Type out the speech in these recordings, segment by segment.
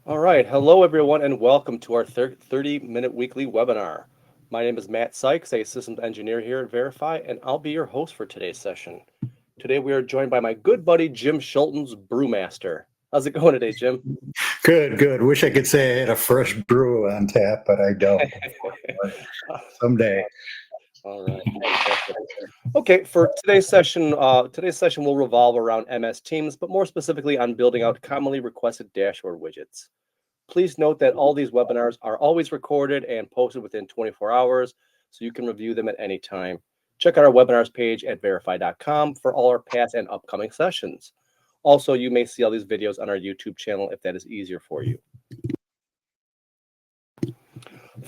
All right. Hello, everyone, and welcome to our 30-minute weekly webinar. My name is Matt Sykes, a systems engineer here at Verify, and I'll be your host for today's session. Today, we are joined by my good buddy, Jim Schulten's Brewmaster. How's it going today, Jim? Good, good. Wish I could say I had a fresh brew on tap, but I don't. Someday. All right. Fantastic. Okay, for today's session will revolve around MS Teams, but more specifically on building out commonly requested dashboard widgets. Please note that all these webinars are always recorded and posted within 24 hours, so you can review them at any time. Check out our webinars page at verify.com for all our past and upcoming sessions. Also, you may see all these videos on our YouTube channel if that is easier for you.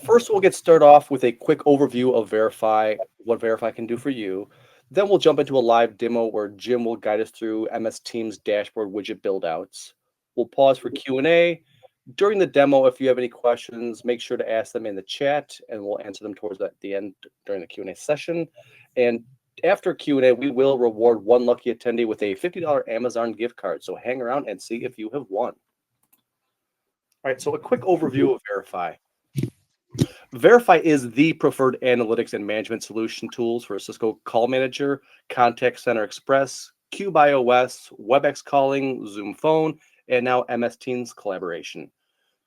First, we'll get started off with a quick overview of Verify, what Verify can do for you. Then we'll jump into a live demo where Jim will guide us through MS Teams dashboard widget buildouts. We'll pause for Q&A. During the demo, if you have any questions, make sure to ask them in the chat, and we'll answer them towards the end during the Q&A session. And after Q&A, we will reward one lucky attendee with a $50 Amazon gift card. So hang around and see if you have won. All right, so a quick overview of Verify. Verify is the preferred analytics and management solution tools for Cisco Call Manager, Contact Center Express, Cube iOS, WebEx calling, Zoom Phone, and now MS Teams collaboration.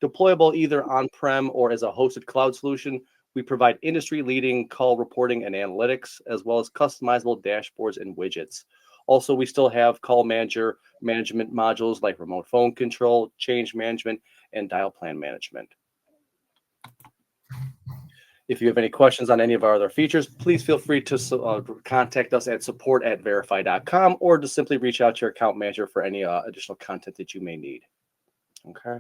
Deployable either on-prem or as a hosted cloud solution, we provide industry-leading call reporting and analytics, as well as customizable dashboards and widgets. Also, we still have call manager management modules like remote phone control, change management, and dial plan management. If you have any questions on any of our other features, please feel free to contact us at support@verify.com or to simply reach out to your account manager for any additional content that you may need. Okay.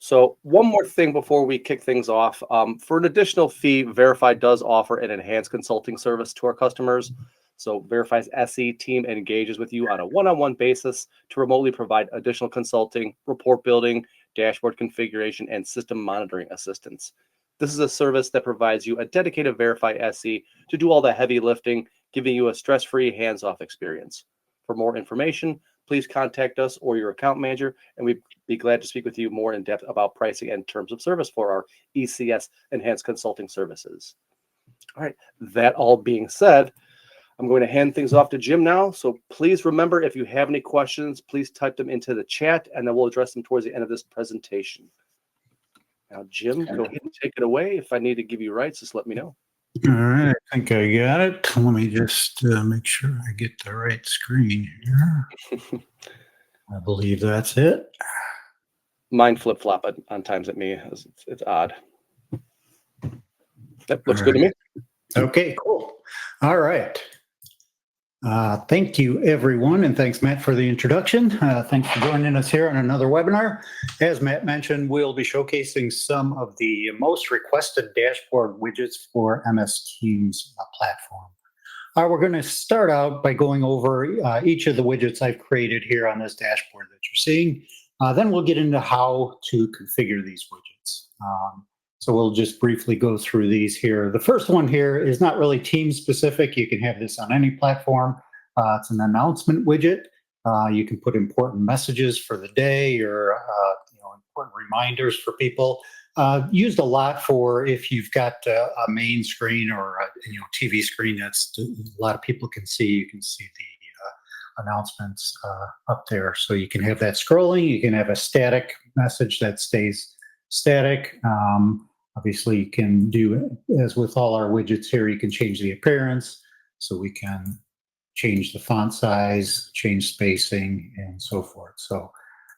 So one more thing before we kick things off. For an additional fee, Verify does offer an enhanced consulting service to our customers. So Verify's SE team engages with you on a one-on-one basis to remotely provide additional consulting, report building, dashboard configuration, and system monitoring assistance. This is a service that provides you a dedicated Verify SE to do all the heavy lifting, giving you a stress-free, hands-off experience. For more information, please contact us or your account manager, and we'd be glad to speak with you more in depth about pricing and terms of service for our ECS Enhanced Consulting Services. All right, that all being said, I'm going to hand things off to Jim now. So please remember, if you have any questions, please type them into the chat, and then we'll address them towards the end of this presentation. Now, Jim, go ahead and take it away. If I need to give you rights, just let me know. All right, I think I got it. Let me just make sure I get the right screen here. I believe that's it. Mine flip-flop on times at me. It's odd. That looks good to me. Okay, cool. All right. Thank you, everyone, and thanks, Matt, for the introduction. Thanks for joining us here on another webinar. As Matt mentioned, we'll be showcasing some of the most requested dashboard widgets for MS Teams platform. We're going to start out by going over each of the widgets I've created here on this dashboard that you're seeing. Then we'll get into how to configure these widgets. So we'll just briefly go through these here. The first one here is not really team specific. You can have this on any platform. It's an announcement widget. You can put important messages for the day or important reminders for people. Used a lot for if you've got a main screen or a TV screen that's a lot of people can see. You can see the announcements up there. So you can have that scrolling. You can have a static message that stays static. Obviously, you can do, as with all our widgets here, you can change the appearance. So we can change the font size, change spacing, and so forth. So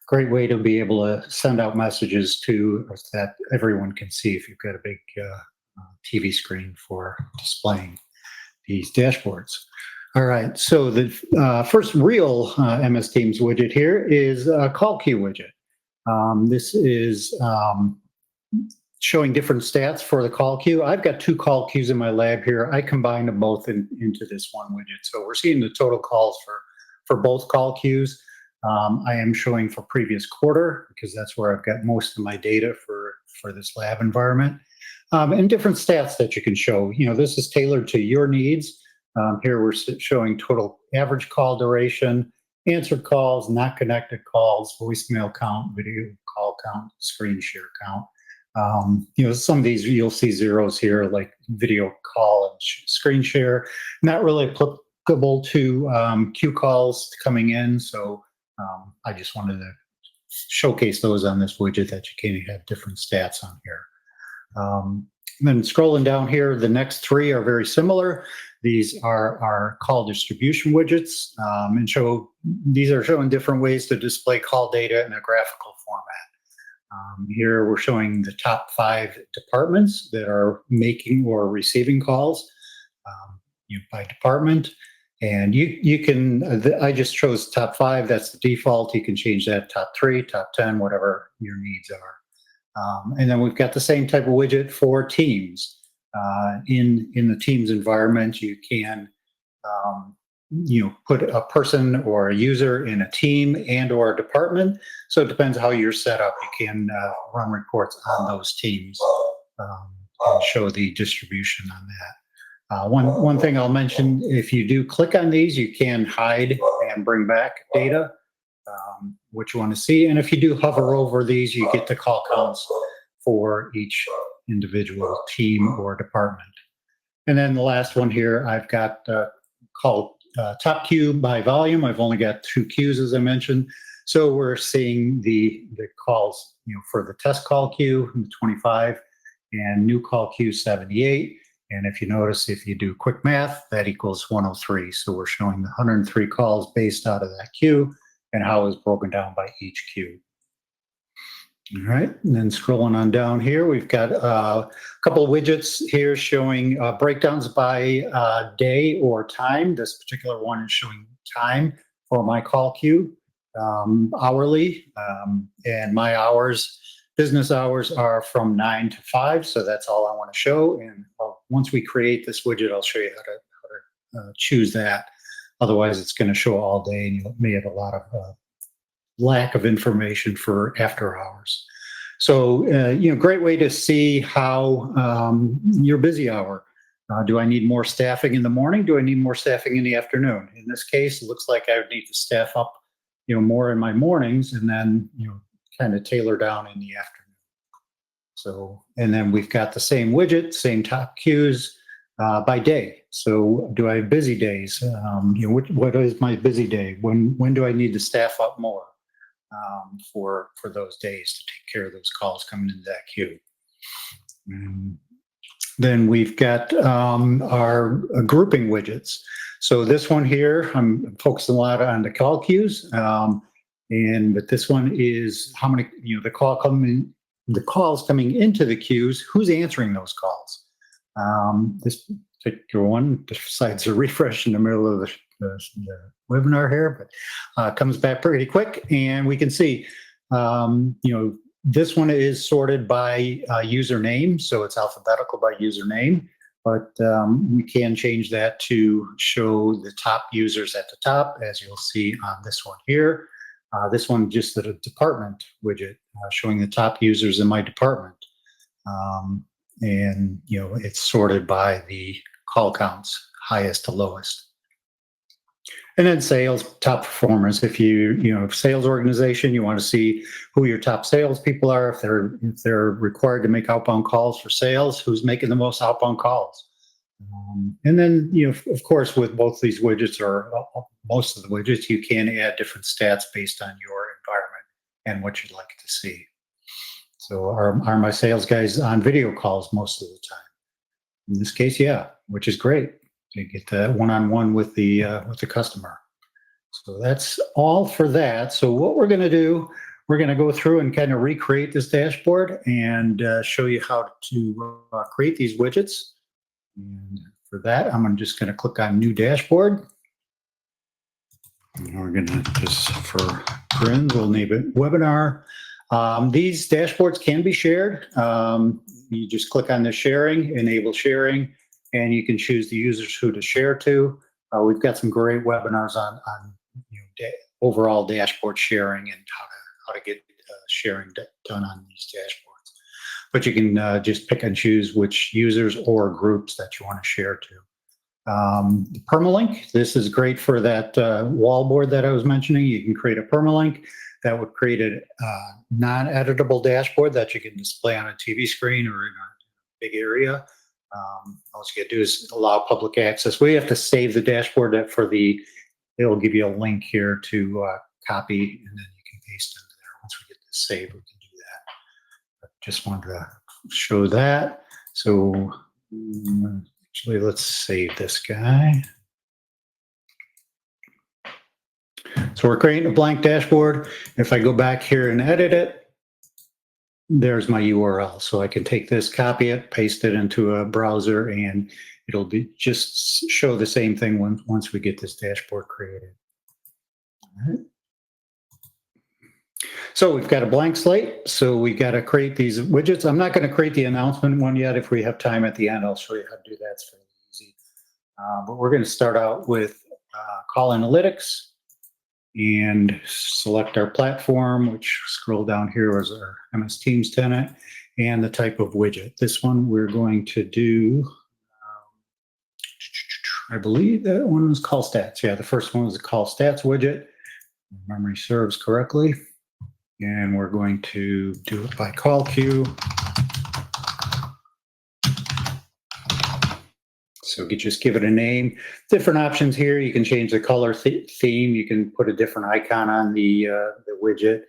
great way to be able to send out messages to that everyone can see if you've got a big TV screen for displaying these dashboards. All right, so the first real MS Teams widget here is a call queue widget. This is showing different stats for the call queue. I've got two call queues in my lab here. I combined them both into this one widget. So we're seeing the total calls for both call queues. I am showing for previous quarter because that's where I've got most of my data for this lab environment. And different stats that you can show. This is tailored to your needs. Here we're showing total average call duration answered calls, not connected calls, voicemail count, video call count, screen share count. Some of these you'll see zeros here, like video call and screen share, not really applicable to queue calls coming in. So I just wanted to showcase those on this widget that you can have different stats on here. Then scrolling down here, the next three are very similar. These are our call distribution widgets, and these are showing different ways to display call data in a graphical format. Here we're showing the top 5 departments that are making or receiving calls by department. And you can, I just chose top 5, that's the default. You can change that top 3, top 10, whatever your needs are. And then we've got the same type of widget for teams. In the Teams environment, you can put a person or a user in a team and or a department. So it depends how you're set up. You can run reports on those teams and show the distribution on that. One thing I'll mention, if you do click on these, you can hide and bring back data, which you want to see. And if you do hover over these, you get the call counts for each individual team or department. And then the last one here, I've got called top queue by volume. I've only got 2 queues, as I mentioned. So we're seeing the calls, for the test call queue, 25, and new call queue, 78. And if you notice, if you do quick math, that equals 103. So we're showing the 103 calls based out of that queue and how it's broken down by each queue. All right, and then scrolling on down here, we've got a couple of widgets here showing breakdowns by day or time. This particular one is showing time for my call queue, hourly, and my hours, business hours, are from 9 to 5. So that's all I want to show. And once we create this widget, I'll show you how to choose that. Otherwise, it's going to show all day, and you may have a lot of lack of information for after hours. So, great way to see how your busy hour. Do I need more staffing in the morning? Do I need more staffing in the afternoon? In this case, it looks like I would need to staff up, more in my mornings, and then, kind of tailor down in the afternoon. So, and then we've got the same widget, same top queues by day. So, do I have busy days? What is my busy day? When do I need to staff up more? For those days to take care of those calls coming into that queue. Then we've got our grouping widgets. So this one here, I'm focusing a lot on the call queues, but this one is how many, the calls coming into the queues. Who's answering those calls? This particular one decides to refresh in the middle of the webinar here, but comes back pretty quick, and we can see, this one is sorted by username, so it's alphabetical by username, but we can change that to show the top users at the top, as you'll see on this one here. This one just the department widget, showing the top users in my department. And, it's sorted by the call counts, highest to lowest. And then sales, top performers. If sales organization, you want to see who your top salespeople are. If they're required to make outbound calls for sales, who's making the most outbound calls. And then, of course, with both these widgets, or most of the widgets, you can add different stats based on your environment and what you'd like to see. So are my sales guys on video calls most of the time? In this case, yeah, which is great. To get that one-on-one with the customer. So that's all for that. So what we're going to do, we're going to go through and kind of recreate this dashboard and show you how to create these widgets. And for that, I'm just going to click on New Dashboard. And we're going to, just for grins, we'll name it Webinar. These dashboards can be shared. You just click on the sharing, enable sharing, and you can choose the users who to share to. We've got some great webinars on overall dashboard sharing and how to get sharing done on these dashboards. But you can just pick and choose which users or groups that you want to share to. The permalink, this is great for that wall board that I was mentioning. You can create a permalink that would create a non-editable dashboard that you can display on a TV screen or in a big area. All you gotta do is allow public access. We have to save the dashboard it'll give you a link here to copy, and then you can paste into there. Once we get this saved, we can do that. But just wanted to show that. So actually, let's save this guy. So we're creating a blank dashboard. If I go back here and edit it, there's my URL. So I can take this, copy it, paste it into a browser, and it'll be just show the same thing once we get this dashboard created. All right. So we've got a blank slate. So we've got to create these widgets. I'm not going to create the announcement one yet. If we have time at the end, I'll show you how to do that. It's fairly easy. But we're going to start out with call analytics and select our platform, which scroll down here is our MS Teams tenant, and the type of widget. This one we're going to do, I believe that one was call stats. Yeah, the first one was the call stats widget. If memory serves correctly. And we're going to do it by call queue. So you just give it a name. Different options here. You can change the color theme. You can put a different icon on the widget.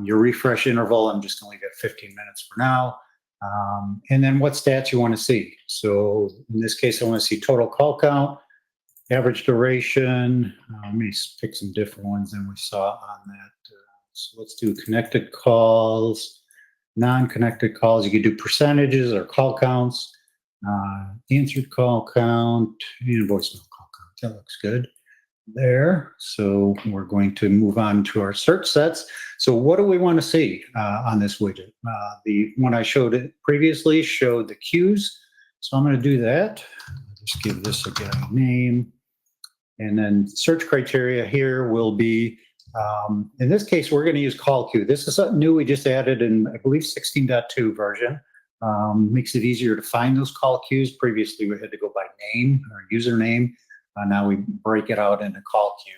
Your refresh interval, I'm just going to leave it at 15 minutes for now. And then what stats you want to see. So in this case, I want to see total call count, average duration. Let me pick some different ones than we saw on that. So let's do connected calls, non-connected calls. You could do percentages or call counts, answered call count, and voicemail call count. That looks good there. So we're going to move on to our search sets. So what do we want to see on this widget? The one I showed it previously showed the queues. So I'm going to do that. Just give this a guy name. And then search criteria here will be, in this case, we're going to use call queue. This is something new we just added in, I believe, 16.2 version. Makes it easier to find those call queues. Previously, we had to go by name or username. Now we break it out into call queue.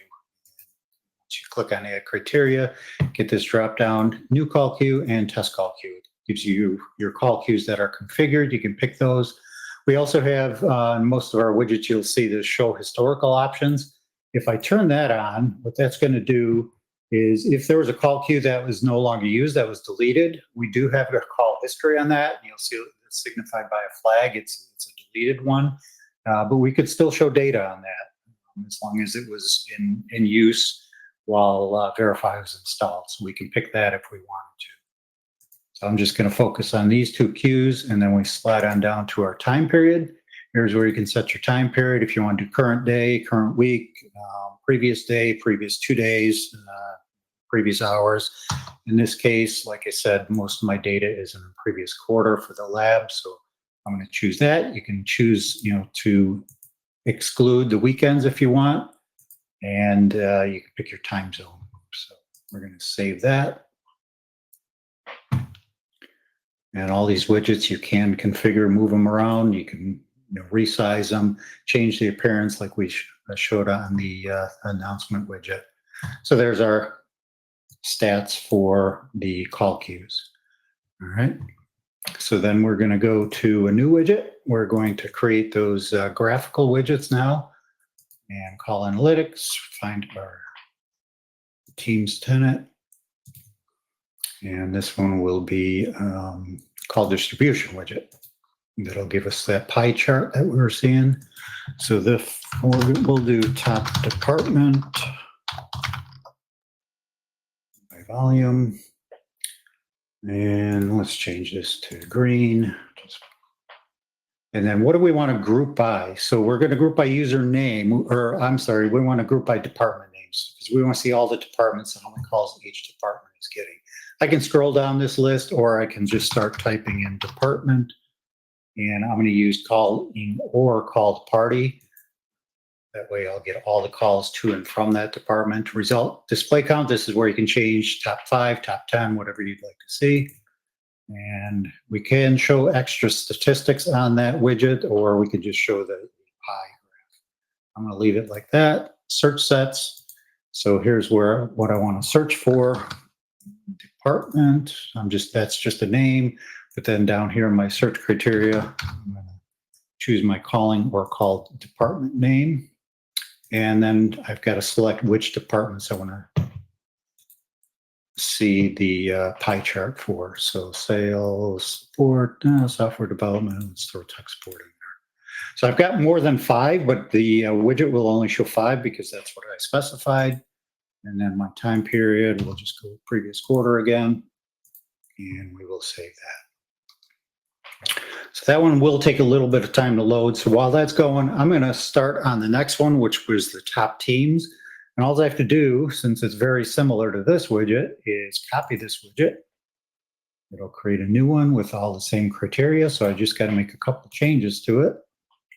Once you click on add criteria, get this drop down, new call queue and test call queue. It gives you your call queues that are configured. You can pick those. We also have, in most of our widgets, you'll see the show historical options. If I turn that on, what that's going to do is if there was a call queue that was no longer used, that was deleted, we do have a call history on that. You'll see it's signified by a flag. It's a deleted one, but we could still show data on that as long as it was in use while Verify was installed. So we can pick that if we wanted to. So I'm just going to focus on these two queues, and then we slide on down to our time period. Here's where you can set your time period if you want to do current day, current week, previous day, previous 2 days, previous hours. In this case, like I said, most of my data is in the previous quarter for the lab, so I'm going to choose that. You can choose, to exclude the weekends if you want, and you can pick your time zone. So we're going to save that. And all these widgets you can configure, move them around. You can resize them, change the appearance like we showed on the announcement widget. So there's our stats for the call queues. All right. So then we're going to go to a new widget. We're going to create those graphical widgets now and call analytics, find our Teams tenant. And this one will be call distribution widget. That'll give us that pie chart that we were seeing. So we'll do top department by volume. And let's change this to green. And then what do we want to group by? So we're going to group by username, or I'm sorry, we want to group by department names because we want to see all the departments and how many calls each department is getting. I can scroll down this list, or I can just start typing in department. And I'm going to use calling or called party. That way I'll get all the calls to and from that department. Result display count. This is where you can change top 5, top 10, whatever you'd like to see. And we can show extra statistics on that widget, or we can just show the pie graph. I'm going to leave it like that. Search sets. So here's what I want to search for. Department. That's just a name. But then down here in my search criteria, I'm going to choose my calling or called department name. And then I've got to select which departments I want to see the pie chart for. So sales, support, software development, let's throw tech support in there. So I've got more than 5, but the widget will only show 5 because that's what I specified. And then my time period, we'll just go previous quarter again, and we will save that. So that one will take a little bit of time to load. So while that's going, I'm going to start on the next one, which was the top teams. And all I have to do, since it's very similar to this widget, is copy this widget. It'll create a new one with all the same criteria. So I just got to make a couple changes to it.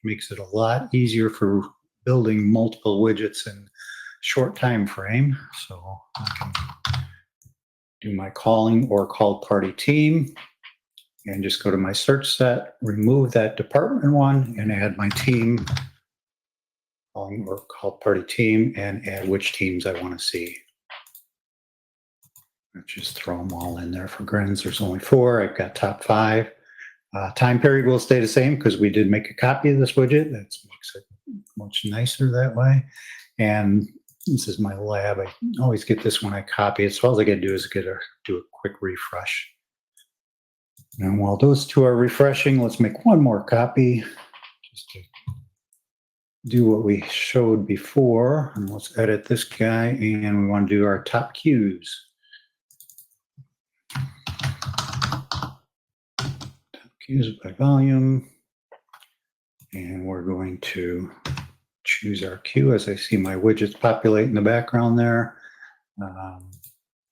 Makes it a lot easier for building multiple widgets in short time frame. So I can do my calling or called party team and just go to my search set, remove that department one, and add my team calling or called party team, and add which teams I want to see. Let's just throw them all in there for grins. There's only 4. I've got top 5. Time period will stay the same because we did make a copy of this widget. That makes it much nicer that way. And this is my lab. I always get this when I copy it. So all I got to do is do a quick refresh. And while those 2 are refreshing, let's make one more copy just to do what we showed before. And let's edit this guy, and we want to do our top cues. Cues by volume, and we're going to choose our cue as I see my widgets populate in the background there.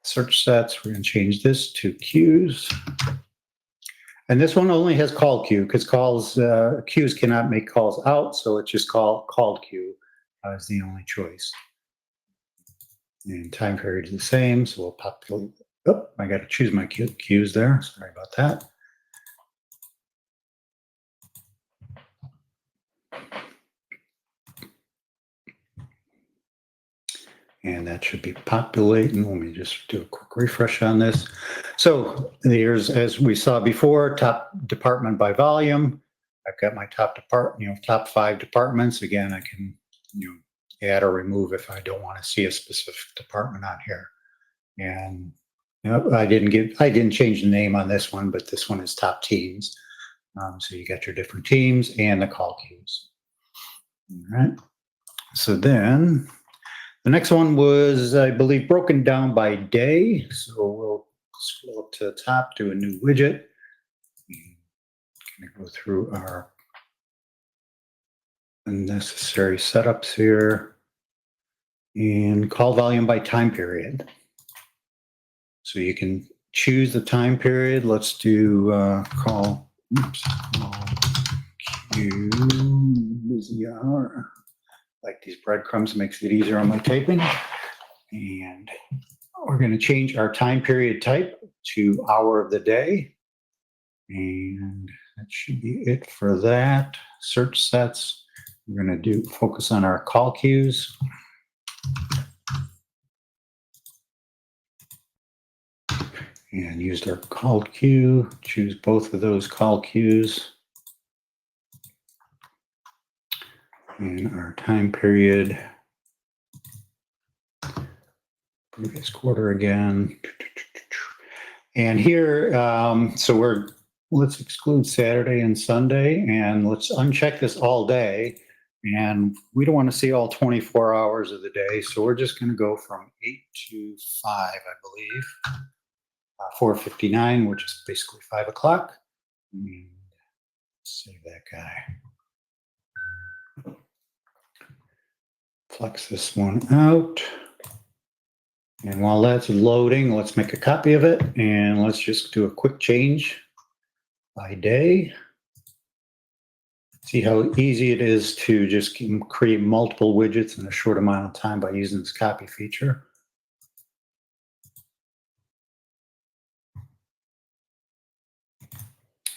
Search sets, we're going to change this to cues. And this one only has call queue because cues cannot make calls out, so it's just called queue is the only choice. And time period is the same, so we'll populate. Oh, I got to choose my cues there. Sorry about that. And that should be populating. Let me just do a quick refresh on this. So here's, as we saw before, top department by volume. I've got my top 5 departments. Again, I can add or remove if I don't want to see a specific department on here. And I didn't change the name on this one, but this one is top teams. So you got your different teams and the call queues. All right. So then the next one was, I believe, broken down by day. So we'll scroll up to the top, do a new widget. Going to go through our unnecessary setups here and call volume by time period. So you can choose the time period. Let's do call queue busy hour. Like these breadcrumbs, makes it easier on my typing. And we're going to change our time period type to hour of the day. And that should be it for that. Search sets, we're going to focus on our call queues. And use our called queue, choose both of those call queues. And our time period, previous quarter again. And here, let's exclude Saturday and Sunday, and let's uncheck this all day. And we don't want to see all 24 hours of the day, so we're just going to go from 8 to 5, I believe. 4:59, which is basically 5 o'clock. Save that guy. Flex this one out. And while that's loading, let's make a copy of it, and let's just do a quick change by day. See how easy it is to just create multiple widgets in a short amount of time by using this copy feature.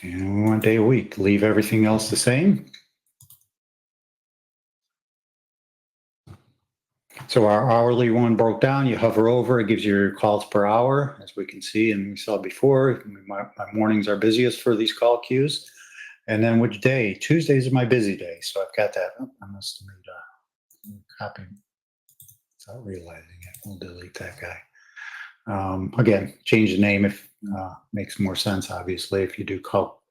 And we want day a week. Leave everything else the same. So our hourly one broke down. You hover over, it gives you your calls per hour, as we can see, and we saw before. My mornings are busiest for these call queues. And then which day? Tuesdays are my busy day. So I've got that. I must have made a copy without realizing it. We'll delete that guy. Again, change the name if makes more sense. Obviously, if you do call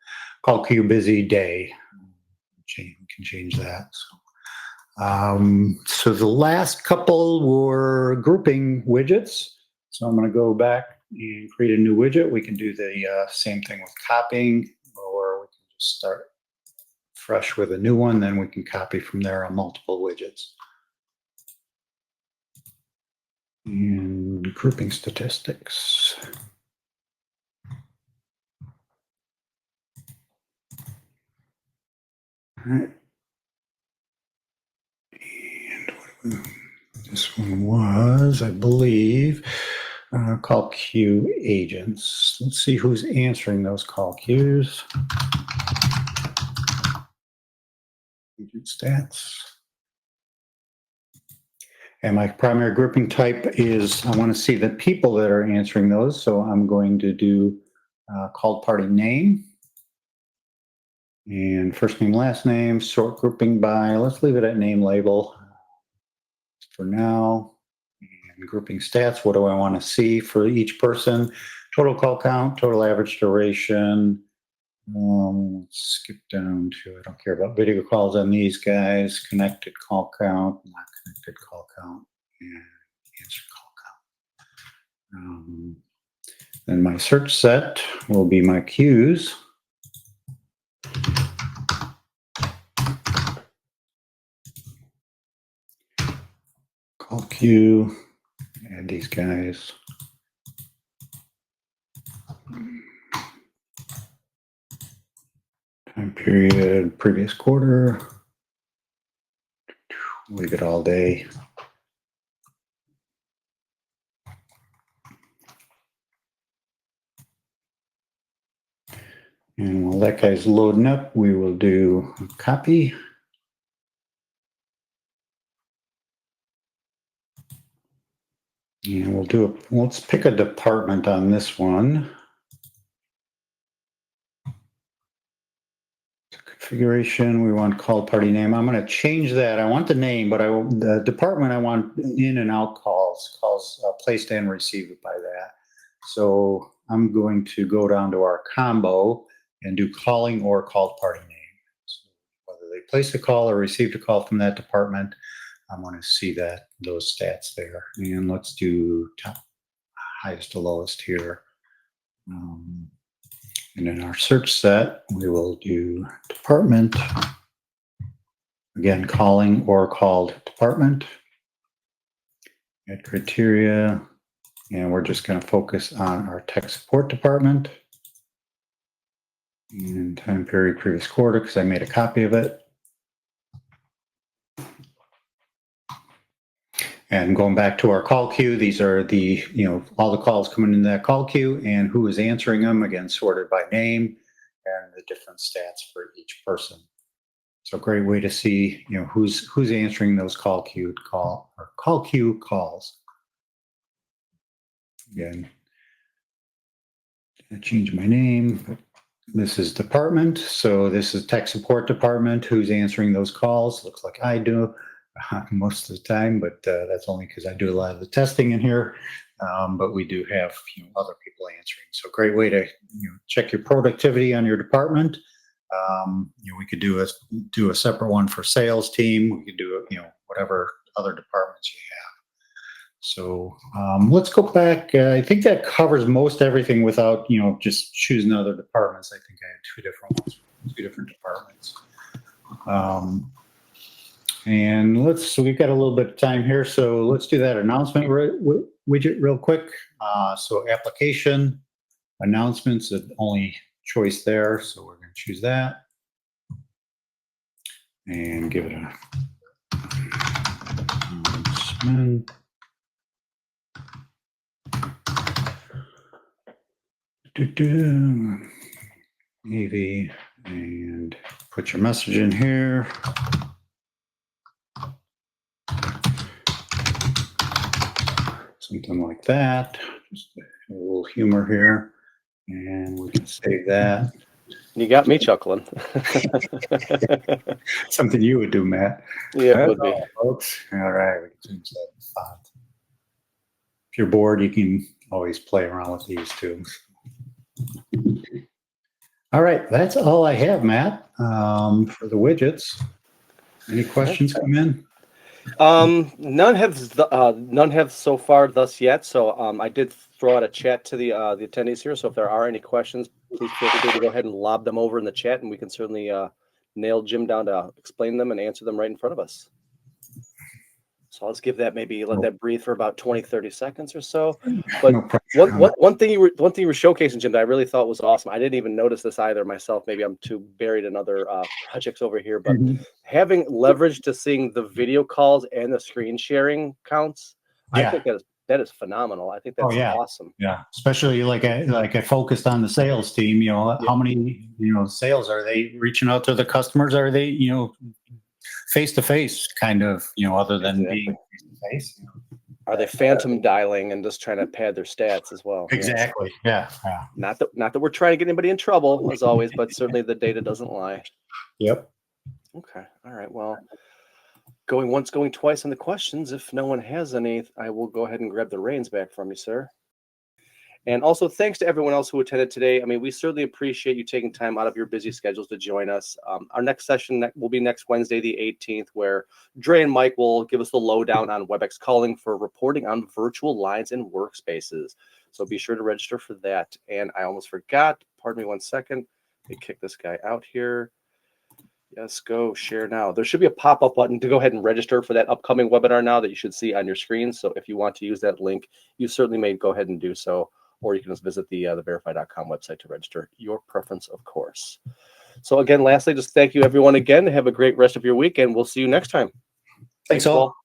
queue busy day, we can change that. So the last couple were grouping widgets. So I'm going to go back and create a new widget. We can do the same thing with copying, or we can just start fresh with a new one. Then we can copy from there on multiple widgets. And grouping statistics. All right. And this one was, I believe, call queue agents. Let's see who's answering those call queues. Agent stats. And my primary grouping type is, I want to see the people that are answering those. So I'm going to do called party name. And first name, last name, sort grouping by, let's leave it at name label for now. And grouping stats, what do I want to see for each person? Total call count, total average duration. Let's skip down to, I don't care about video calls on these guys. Connected call count, not connected call count, and answer call count. Then my search set will be my queues. Call queue, add these guys. Time period, previous quarter. Leave it all day. And while that guy's loading up, we will do a copy. And we'll do let's pick a department on this one. Configuration, we want call party name. I'm going to change that. I want the name, but the department I want in and out calls placed and received by that. So I'm going to go down to our combo and do calling or called party name. So whether they placed a call or received a call from that department, I want to see those stats there. And let's do top, highest to lowest here. And in our search set, we will do department. Again, calling or called department. Add criteria. And we're just going to focus on our tech support department. And time period previous quarter, because I made a copy of it. And going back to our call queue, these are the, all the calls coming in that call queue and who is answering them, again, sorted by name and the different stats for each person. So great way to see, who's answering those call queue calls. Again, I change my name. This is department. So this is tech support department. Who's answering those calls? Looks like I do. Most of the time, but that's only because I do a lot of the testing in here. But we do have other people answering. So great way to check your productivity on your department. We could do a separate one for sales team. We could do whatever other departments you have. So let's go back. I think that covers most everything without just choosing other departments. I think I had two different ones, two different departments. And so we've got a little bit of time here. So let's do that announcement widget real quick. So application announcements, the only choice there. So we're going to choose that and give it a announcement. AV, and put your message in here. Something like that. Just a little humor here. And we can save that. You got me chuckling. Something you would do, Matt. Yeah, it That's would be. all, folks. All right. We can change that font. If you're bored, you can always play around with these too. All right. That's all I have, Matt, for the widgets. Any questions come in? None have so far thus yet. So I did throw out a chat to the attendees here. So if there are any questions, please feel free to go ahead and lob them over in the chat, and we can certainly nail Jim down to explain them and answer them right in front of us. So let's give that, maybe let that breathe for about 20, 30 seconds or so. But No pressure. one thing you were showcasing, Jim, that I really thought was awesome. I didn't even notice this either myself. Maybe I'm too buried in other projects over here, but having leverage to seeing the video calls and the screen sharing counts, I think that is phenomenal. I think that's awesome. Yeah, especially like I focused on the sales team. You know, how many sales are they reaching out to the customers? Are they face to face kind of other than being face to face? Are they phantom dialing and just trying to pad their stats as well? Exactly. Yeah. Not that we're trying to get anybody in trouble, as always, but certainly the data doesn't lie. Yep. Okay. All right. Well, going once, going twice on the questions. If no one has any, I will go ahead and grab the reins back from you, sir. And also, thanks to everyone else who attended today. I mean, we certainly appreciate you taking time out of your busy schedules to join us. Our next session will be next Wednesday, the 18th, where Dre and Mike will give us the lowdown on WebEx calling for reporting on virtual lines and workspaces. So be sure to register for that. And I almost forgot. Pardon me 1 second. Let me kick this guy out here. Yes, go share now. There should be a pop-up button to go ahead and register for that upcoming webinar now that you should see on your screen. So if you want to use that link, you certainly may go ahead and do so. Or you can just visit the verify.com website to register, your preference, of course. So again, lastly, just thank you everyone again. Have a great rest of your week, and we'll see you next time. Thanks all.